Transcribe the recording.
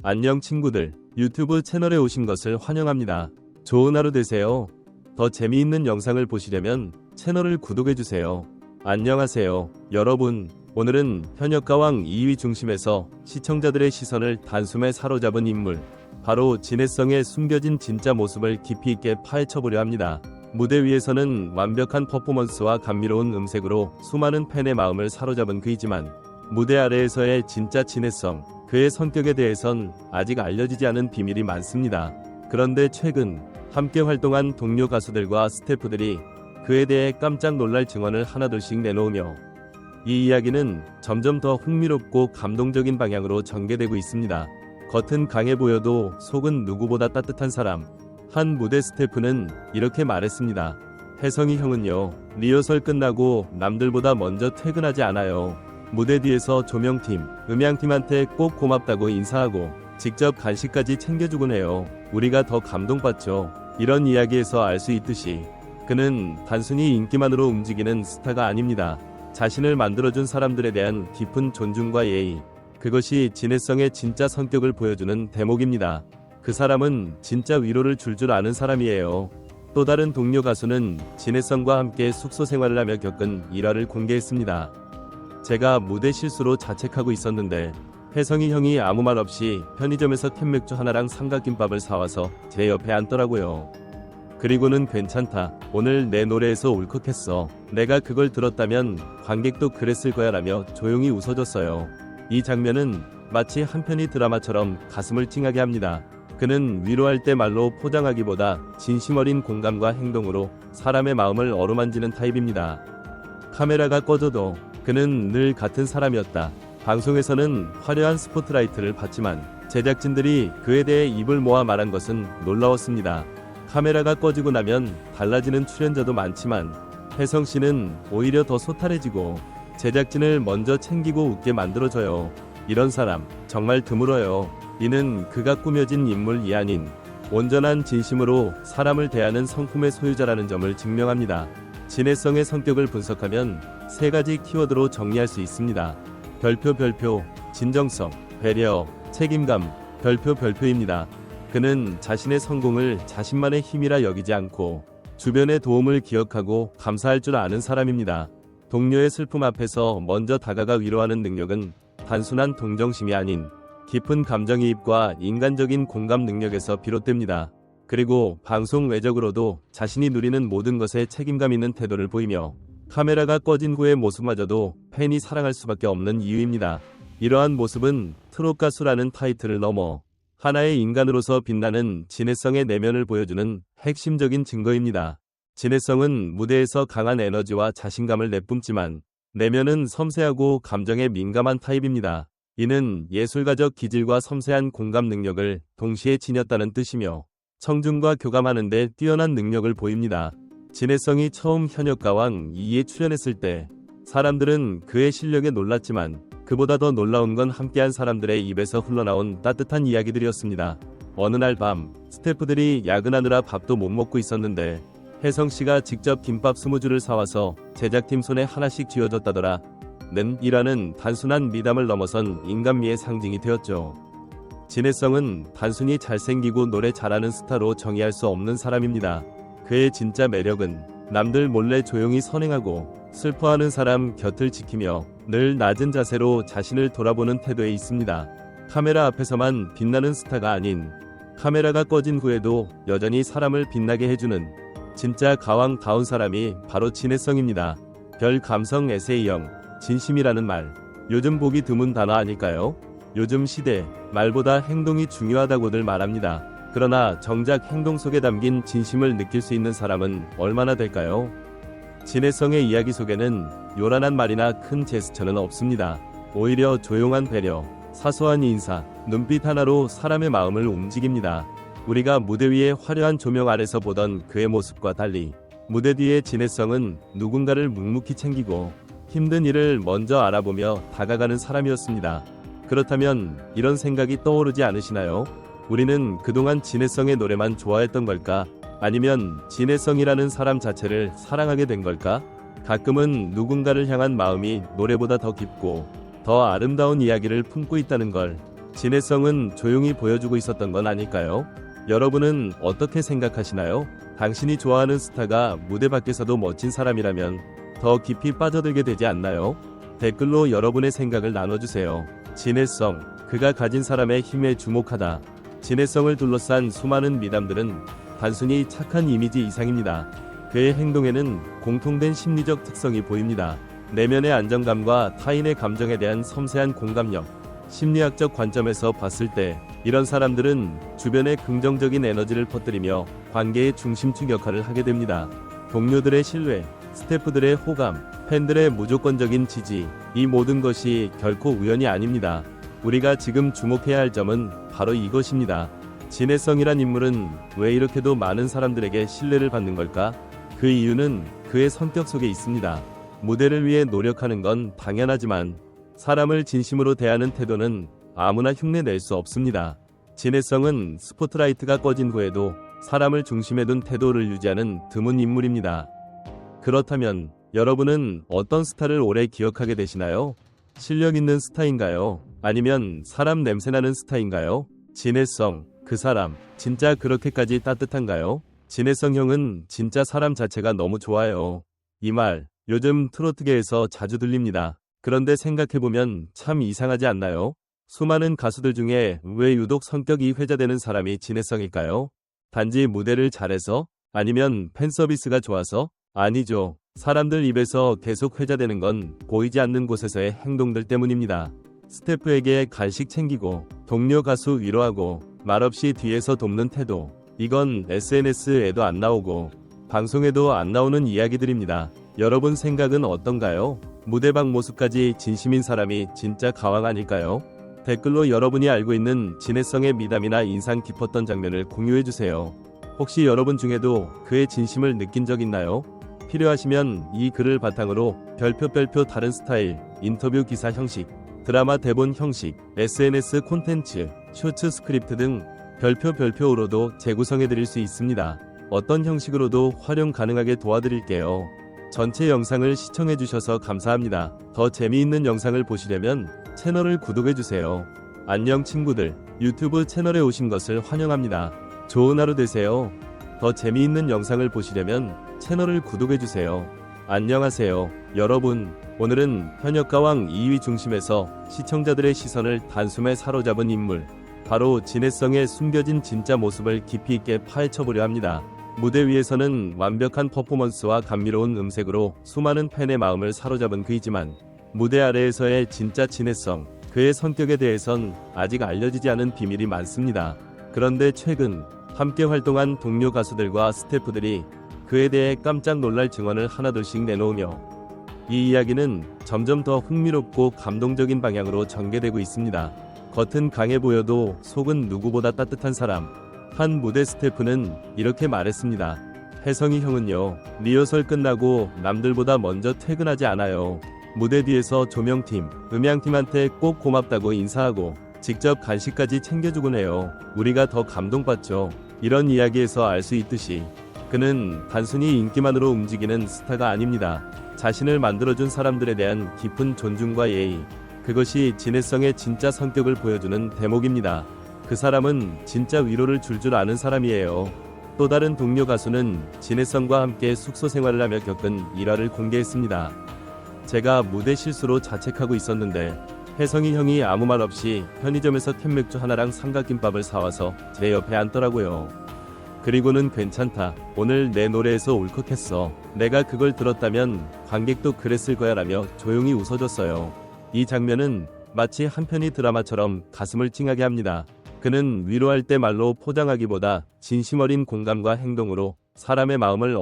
안녕 친구들, 유튜브 채널에 오신 것을 환영합니다. 좋은 하루 되세요. 더 재미있는 영상을 보시려면 채널을 구독해주세요. 안녕하세요, 여러분. 오늘은 현역가왕 2위 중심에서 시청자들의 시선을 단숨에 사로잡은 인물, 바로 진해성의 숨겨진 진짜 모습을 깊이 있게 파헤쳐보려 합니다. 무대 위에서는 완벽한 퍼포먼스와 감미로운 음색으로 수많은 팬의 마음을 사로잡은 그이지만 무대 아래에서의 진짜 진해성, 그의 성격에 대해선 아직 알려지지 않은 비밀이 많습니다. 그런데 최근 함께 활동한 동료 가수들과 스태프들이 그에 대해 깜짝 놀랄 증언을 하나둘씩 내놓으며 이 이야기는 점점 더 흥미롭고 감동적인 방향으로 전개되고 있습니다. 겉은 강해 보여도 속은 누구보다 따뜻한 사람. 한 무대 스태프는 이렇게 말했습니다. 혜성이 형은요, 리허설 끝나고 남들보다 먼저 퇴근하지 않아요. 무대 뒤에서 조명팀, 음향팀한테 꼭 고맙다고 인사하고 직접 간식까지 챙겨주곤 해요. 우리가 더 감동받죠. 이런 이야기에서 알 수 있듯이 그는 단순히 인기만으로 움직이는 스타가 아닙니다. 자신을 만들어준 사람들에 대한 깊은 존중과 예의, 그것이 진해성의 진짜 성격을 보여주는 대목입니다. 그 사람은 진짜 위로를 줄 아는 사람이에요. 또 다른 동료 가수는 진해성과 함께 숙소 생활을 하며 겪은 일화를 공개했습니다. 제가 무대 실수로 자책하고 있었는데 혜성이 형이 아무 말 없이 편의점에서 캔맥주 하나랑 삼각김밥을 사와서 제 옆에 앉더라고요. 그리고는 괜찮다. 오늘 내 노래에서 울컥했어. 내가 그걸 들었다면 관객도 그랬을 거야 라며 조용히 웃어줬어요. 이 장면은 마치 한편의 드라마처럼 가슴을 찡하게 합니다. 그는 위로할 때 말로 포장하기보다 진심 어린 공감과 행동으로 사람의 마음을 어루만지는 타입입니다. 카메라가 꺼져도 그는 늘 같은 사람이었다. 방송에서는 화려한 스포트라이트를 받지만 제작진들이 그에 대해 입을 모아 말한 것은 놀라웠습니다. 카메라가 꺼지고 나면 달라지는 출연자도 많지만 혜성 씨는 오히려 더 소탈해지고 제작진을 먼저 챙기고 웃게 만들어줘요. 이런 사람 정말 드물어요. 이는 그가 꾸며진 인물이 아닌 온전한 진심으로 사람을 대하는 성품의 소유자라는 점을 증명합니다. 진해성의 성격을 분석하면 세 가지 키워드로 정리할 수 있습니다. 별표, 진정성, 배려, 책임감, 별표입니다. 그는 자신의 성공을 자신만의 힘이라 여기지 않고 주변의 도움을 기억하고 감사할 줄 아는 사람입니다. 동료의 슬픔 앞에서 먼저 다가가 위로하는 능력은 단순한 동정심이 아닌 깊은 감정이입과 인간적인 공감 능력에서 비롯됩니다. 그리고 방송 외적으로도 자신이 누리는 모든 것에 책임감 있는 태도를 보이며 카메라가 꺼진 후의 모습마저도 팬이 사랑할 수밖에 없는 이유입니다. 이러한 모습은 트롯 가수라는 타이틀을 넘어 하나의 인간으로서 빛나는 진해성의 내면을 보여주는 핵심적인 증거입니다. 진해성은 무대에서 강한 에너지와 자신감을 내뿜지만 내면은 섬세하고 감정에 민감한 타입입니다. 이는 예술가적 기질과 섬세한 공감 능력을 동시에 지녔다는 뜻이며 청중과 교감하는 데 뛰어난 능력을 보입니다. 진해성이 처음 현역가왕 2위에 출연했을 때 사람들은 그의 실력에 놀랐지만 그보다 더 놀라운 건 함께한 사람들의 입에서 흘러나온 따뜻한 이야기들이었습니다. 어느 날 밤 스태프들이 야근하느라 밥도 못 먹고 있었는데 혜성씨가 직접 김밥 20줄을 사와서 제작팀 손에 하나씩 쥐어줬다더라. 는 이라는 단순한 미담을 넘어선 인간미의 상징이 되었죠. 진해성은 단순히 잘생기고 노래 잘하는 스타로 정의할 수 없는 사람입니다. 그의 진짜 매력은 남들 몰래 조용히 선행하고 슬퍼하는 사람 곁을 지키며 늘 낮은 자세로 자신을 돌아보는 태도에 있습니다. 카메라 앞에서만 빛나는 스타가 아닌 카메라가 꺼진 후에도 여전히 사람을 빛나게 해주는 진짜 가왕다운 사람이 바로 진해성입니다. 별 감성 에세이형 진심이라는 말, 요즘 보기 드문 단어 아닐까요? 요즘 시대, 말보다 행동이 중요하다고들 말합니다. 그러나 정작 행동 속에 담긴 진심을 느낄 수 있는 사람은 얼마나 될까요? 진해성의 이야기 속에는 요란한 말이나 큰 제스처는 없습니다. 오히려 조용한 배려, 사소한 인사, 눈빛 하나로 사람의 마음을 움직입니다. 우리가 무대 위의 화려한 조명 아래서 보던 그의 모습과 달리 무대 뒤의 진해성은 누군가를 묵묵히 챙기고 힘든 일을 먼저 알아보며 다가가는 사람이었습니다. 그렇다면 이런 생각이 떠오르지 않으시나요? 우리는 그동안 진해성의 노래만 좋아했던 걸까? 아니면 진해성이라는 사람 자체를 사랑하게 된 걸까? 가끔은 누군가를 향한 마음이 노래보다 더 깊고 더 아름다운 이야기를 품고 있다는 걸 진해성은 조용히 보여주고 있었던 건 아닐까요? 여러분은 어떻게 생각하시나요? 당신이 좋아하는 스타가 무대 밖에서도 멋진 사람이라면 더 깊이 빠져들게 되지 않나요? 댓글로 여러분의 생각을 나눠주세요. 진해성, 그가 가진 사람의 힘에 주목하다. 진해성을 둘러싼 수많은 미담들은 단순히 착한 이미지 이상입니다. 그의 행동에는 공통된 심리적 특성이 보입니다. 내면의 안정감과 타인의 감정에 대한 섬세한 공감력, 심리학적 관점에서 봤을 때 이런 사람들은 주변에 긍정적인 에너지를 퍼뜨리며 관계의 중심축 역할을 하게 됩니다. 동료들의 신뢰, 스태프들의 호감, 팬들의 무조건적인 지지, 이 모든 것이 결코 우연이 아닙니다. 우리가 지금 주목해야 할 점은 바로 이것입니다. 진해성이란 인물은 왜 이렇게도 많은 사람들에게 신뢰를 받는 걸까? 그 이유는 그의 성격 속에 있습니다. 무대를 위해 노력하는 건 당연하지만 사람을 진심으로 대하는 태도는 아무나 흉내 낼 수 없습니다. 진해성은 스포트라이트가 꺼진 후에도 사람을 중심에 둔 태도를 유지하는 드문 인물입니다. 그렇다면 여러분은 어떤 스타를 오래 기억하게 되시나요? 실력 있는 스타인가요? 아니면 사람 냄새나는 스타인가요? 진해성, 그 사람, 진짜 그렇게까지 따뜻한가요? 진해성 형은 진짜 사람 자체가 너무 좋아요. 이 말, 요즘 트로트계에서 자주 들립니다. 그런데 생각해보면 참 이상하지 않나요? 수많은 가수들 중에 왜 유독 성격이 회자되는 사람이 진해성일까요? 단지 무대를 잘해서? 아니면 팬서비스가 좋아서? 아니죠. 사람들 입에서 계속 회자되는 건 보이지 않는 곳에서의 행동들 때문입니다. 스태프에게 간식 챙기고, 동료 가수 위로하고, 말없이 뒤에서 돕는 태도. 이건 SNS에도 안 나오고, 방송에도 안 나오는 이야기들입니다. 여러분 생각은 어떤가요? 무대 밖 모습까지 진심인 사람이 진짜 가왕 아닐까요? 댓글로 여러분이 알고 있는 진해성의 미담이나 인상 깊었던 장면을 공유해주세요. 혹시 여러분 중에도 그의 진심을 느낀 적 있나요? 필요하시면 이 글을 바탕으로 별표 다른 스타일, 인터뷰 기사 형식, 드라마 대본 형식, SNS 콘텐츠, 쇼츠 스크립트 등 별표로도 재구성해드릴 수 있습니다. 어떤 형식으로도 활용 가능하게 도와드릴게요. 전체 영상을 시청해주셔서 감사합니다. 더 재미있는 영상을 보시려면 채널을 구독해주세요. 안녕 친구들, 유튜브 채널에 오신 것을 환영합니다. 좋은 하루 되세요. 더 재미있는 영상을 보시려면 채널을 구독해주세요. 안녕하세요. 여러분, 오늘은 현역가왕 2위 중심에서 시청자들의 시선을 단숨에 사로잡은 인물, 바로 진해성의 숨겨진 진짜 모습을 깊이 있게 파헤쳐보려 합니다. 무대 위에서는 완벽한 퍼포먼스와 감미로운 음색으로 수많은 팬의 마음을 사로잡은 그이지만 무대 아래에서의 진짜 진해성, 그의 성격에 대해선 아직 알려지지 않은 비밀이 많습니다. 그런데 최근 함께 활동한 동료 가수들과 스태프들이 그에 대해 깜짝 놀랄 증언을 하나둘씩 내놓으며 이 이야기는 점점 더 흥미롭고 감동적인 방향으로 전개되고 있습니다. 겉은 강해 보여도 속은 누구보다 따뜻한 사람. 한 무대 스태프는 이렇게 말했습니다. 혜성이 형은요, 리허설 끝나고 남들보다 먼저 퇴근하지 않아요. 무대 뒤에서 조명팀, 음향팀한테 꼭 고맙다고 인사하고 직접 간식까지 챙겨주곤 해요. 우리가 더 감동받죠. 이런 이야기에서 알 수 있듯이 그는 단순히 인기만으로 움직이는 스타가 아닙니다. 자신을 만들어준 사람들에 대한 깊은 존중과 예의, 그것이 진해성의 진짜 성격을 보여주는 대목입니다. 그 사람은 진짜 위로를 줄 아는 사람이에요. 또 다른 동료 가수는 진해성과 함께 숙소 생활을 하며 겪은 일화를 공개했습니다. 제가 무대 실수로 자책하고 있었는데 혜성이 형이 아무 말 없이 편의점에서 캔맥주 하나랑 삼각김밥을 사와서 제 옆에 앉더라고요. 그리고는 괜찮다. 오늘 내 노래에서 울컥했어. 내가 그걸 들었다면 관객도 그랬을 거야 라며 조용히 웃어줬어요. 이 장면은 마치 한 편의 드라마처럼 가슴을 찡하게 합니다. 그는 위로할 때 말로 포장하기보다 진심 어린 공감과 행동으로 사람의 마음을